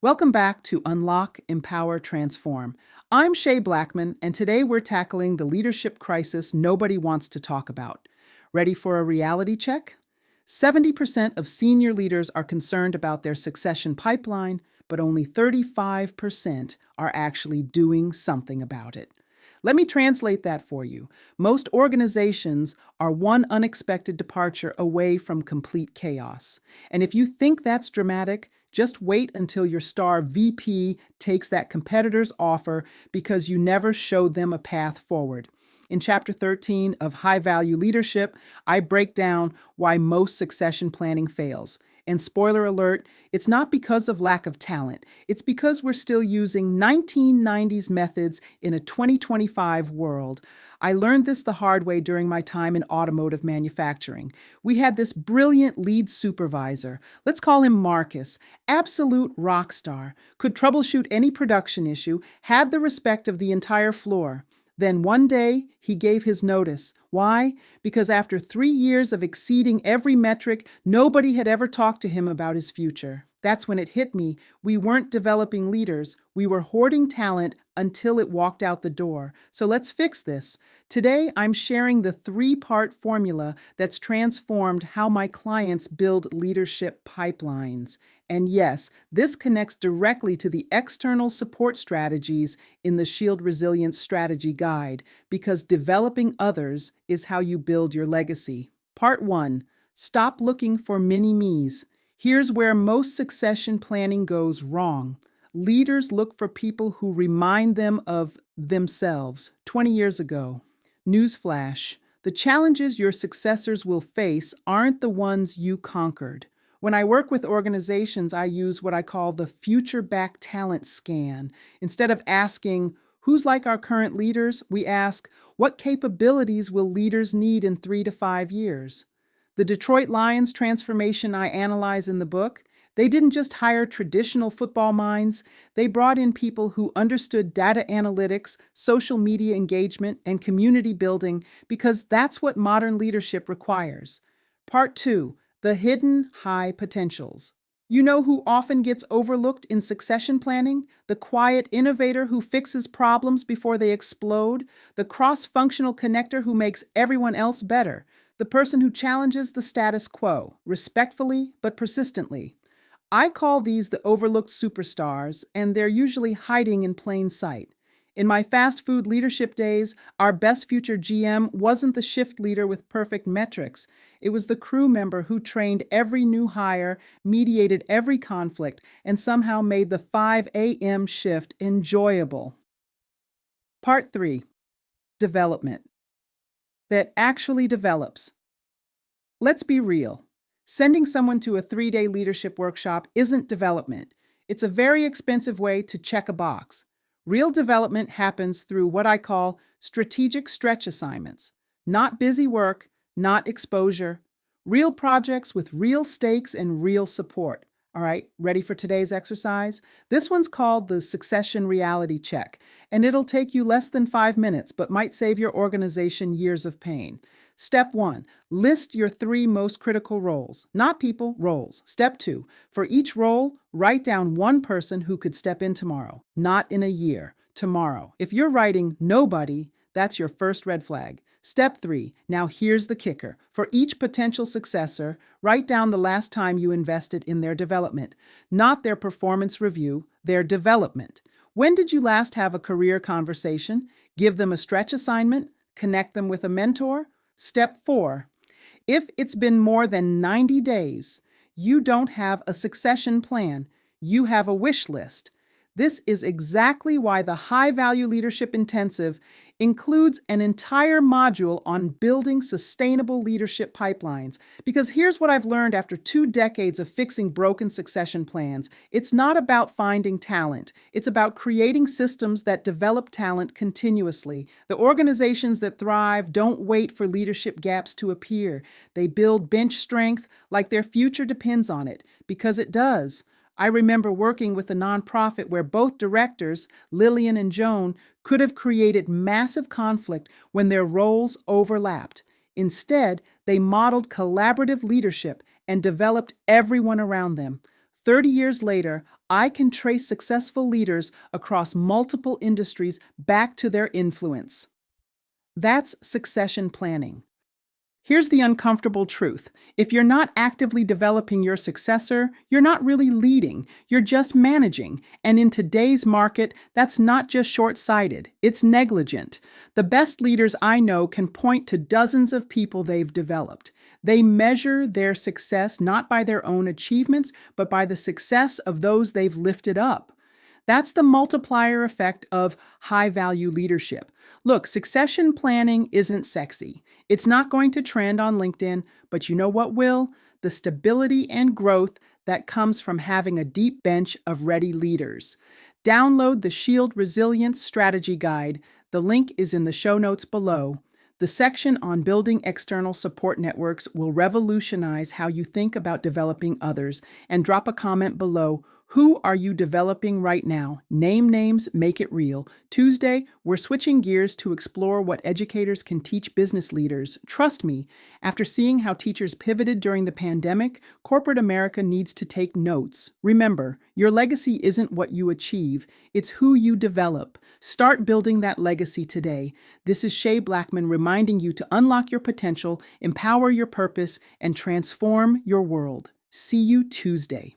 Welcome back to Unlock, Empower, Transform. I'm Che Blackmon, and today we're tackling the leadership crisis nobody wants to talk about. Ready for a reality check? 70% of senior leaders are concerned about their succession pipeline, but only 35% are actually doing something about it. Let me translate that for you. Most organizations are one unexpected departure away from complete chaos. And if you think that's dramatic, just wait until your star VP takes that competitor's offer because you never showed them a path forward. In Chapter 13 of High Value Leadership, I break down why most succession planning fails. And spoiler alert, it's not because of lack of talent. It's because we're still using 1990s methods in a 2025 world. I learned this the hard way during my time in automotive manufacturing. We had this brilliant lead supervisor, let's call him Marcus, absolute rock star, could troubleshoot any production issue, had the respect of the entire floor. Then one day, he gave his notice. Why? Because after 3 years of exceeding every metric, nobody had ever talked to him about his future. That's when it hit me. We weren't developing leaders. We were hoarding talent until it walked out the door. So let's fix this. Today, I'm sharing the 3-part formula that's transformed how my clients build leadership pipelines. And yes, this connects directly to the external support strategies in the Shield Resilience Strategy Guide, because developing others is how you build your legacy. Part 1. Stop looking for mini-me's. Here's where most succession planning goes wrong. Leaders look for people who remind them of themselves 20 years ago. Newsflash: the challenges your successors will face aren't the ones you conquered. When I work with organizations, I use what I call the future back talent scan. Instead of asking, who's like our current leaders, we ask, what capabilities will leaders need in 3 to 5 years? The Detroit Lions transformation I analyze in the book, they didn't just hire traditional football minds, they brought in people who understood data analytics, social media engagement, and community building, because that's what modern leadership requires. Part 2. The hidden high potentials. You know who often gets overlooked in succession planning? The quiet innovator who fixes problems before they explode, the cross-functional connector who makes everyone else better, the person who challenges the status quo, respectfully but persistently. I call these the overlooked superstars, and they're usually hiding in plain sight. In my fast food leadership days, our best future GM wasn't the shift leader with perfect metrics. It was the crew member who trained every new hire, mediated every conflict, and somehow made the 5 a.m. shift enjoyable. Part 3. Development. That actually develops. Let's be real. Sending someone to a 3-day leadership workshop isn't development. It's a very expensive way to check a box. Real development happens through what I call strategic stretch assignments. Not busy work, not exposure. Real projects with real stakes and real support. All right, ready for today's exercise? This one's called the Succession Reality Check, and it'll take you less than 5 minutes, but might save your organization years of pain. Step 1, list your 3 most critical roles. Not people, roles. Step 2, for each role, write down one person who could step in tomorrow. Not in a year, tomorrow. If you're writing nobody, that's your first red flag. Step 3, now here's the kicker. For each potential successor, write down the last time you invested in their development. Not their performance review, their development. When did you last have a career conversation? Give them a stretch assignment? Connect them with a mentor? Step 4, if it's been more than 90 days, you don't have a succession plan, you have a wish list. This is exactly why the High Value Leadership Intensive includes an entire module on building sustainable leadership pipelines. Because here's what I've learned after 2 decades of fixing broken succession plans. It's not about finding talent. It's about creating systems that develop talent continuously. The organizations that thrive don't wait for leadership gaps to appear. They build bench strength like their future depends on it, because it does. I remember working with a nonprofit where both directors, Lillian and Joan, could have created massive conflict when their roles overlapped. Instead, they modeled collaborative leadership and developed everyone around them. 30 years later, I can trace successful leaders across multiple industries back to their influence. That's succession planning. Here's the uncomfortable truth. If you're not actively developing your successor, you're not really leading, you're just managing. And in today's market, that's not just short-sighted, it's negligent. The best leaders I know can point to dozens of people they've developed. They measure their success not by their own achievements, but by the success of those they've lifted up. That's the multiplier effect of high-value leadership. Look, succession planning isn't sexy. It's not going to trend on LinkedIn, but you know what will? The stability and growth that comes from having a deep bench of ready leaders. Download the Shield Resilience Strategy Guide. The link is in the show notes below. The section on building external support networks will revolutionize how you think about developing others. And drop a comment below. Who are you developing right now? Name names, make it real. Tuesday, we're switching gears to explore what educators can teach business leaders. Trust me, after seeing how teachers pivoted during the pandemic, corporate America needs to take notes. Remember, your legacy isn't what you achieve, it's who you develop. Start building that legacy today. This is Che Blackmon reminding you to unlock your potential, empower your purpose, and transform your world. See you Tuesday.